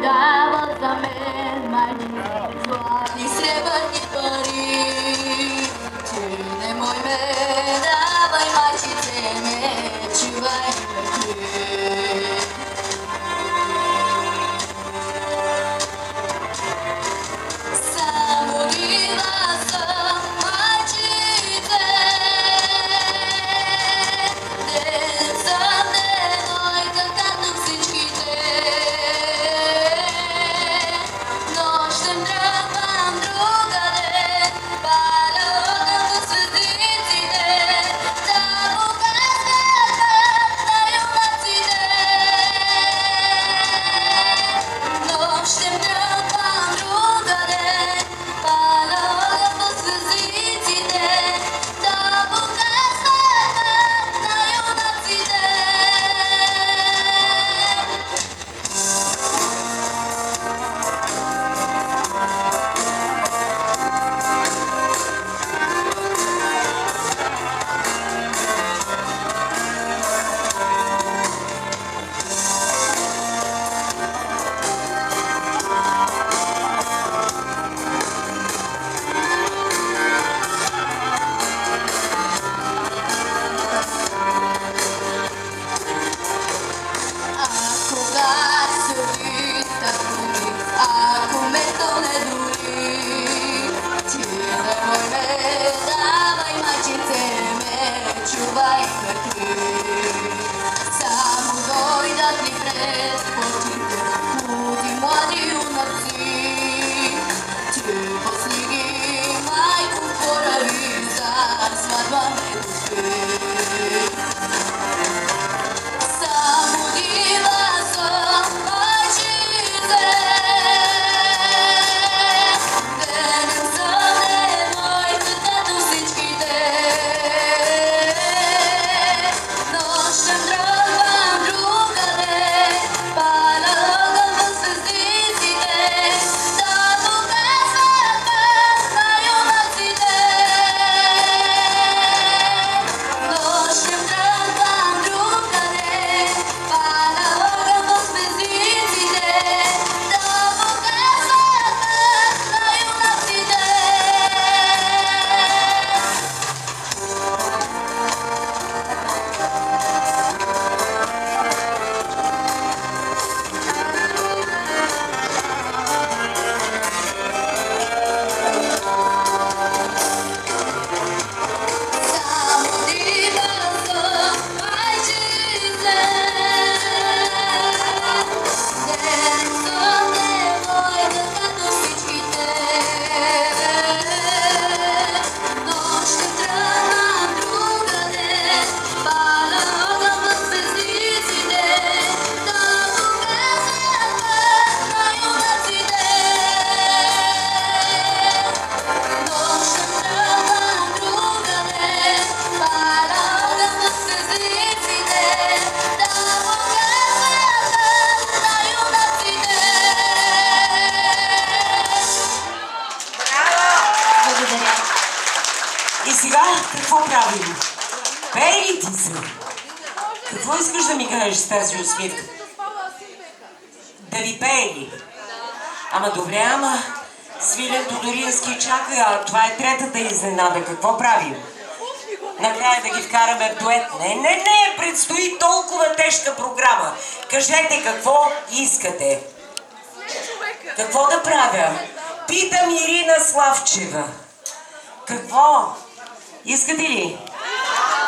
дава за мен майчица златни сребърни пари. Ти не мой ме давай, майчице ме, чувай ме ти. Само дива съм, майчице, ден съм девойка като всичките. Нощем тръгвам другаде, паля огън до звездиците, да показват път на юнаците. Нощем тръгвам другаде, паля огън до звездиците, да показват път на юнаците. Ако ме тоне дори, ти не мой ме давай, майчице ме, чувай ме ти. Само дойдат ли пред очите луди млади юнаци, ти пусни ги, майко, порави, за сватба ме дошли. Само дива съм, майчице, денем съм девойка като всичките. Нощем тръгвам другаде, паля огън в звездиците, да показват път на юнаците. Нощем тръгвам другаде, паля огън в звездиците, да показват път на юнаците. Само дива съм, майчице, денем съм девойка като всичките. Нощем тръгвам другаде, паля огън в звездиците, да показват път на юнаците. Нощем тръгвам другаде, паля огън в звездиците, да показват път на юнаците. Благодаря. И сега какво правим? Пей ли ти се? Какво искаш да ми кажеш с тази усмивка? Да ви пее ли? Ама добре, ама Свилен Тодорински чака, а това е третата изненада. Какво правим? Накрая да ги вкараме в дует. Не, предстои толкова тежка програма. Кажете какво искате. Какво да правя? Питам Ирина Славчева. Какво? Искате ли?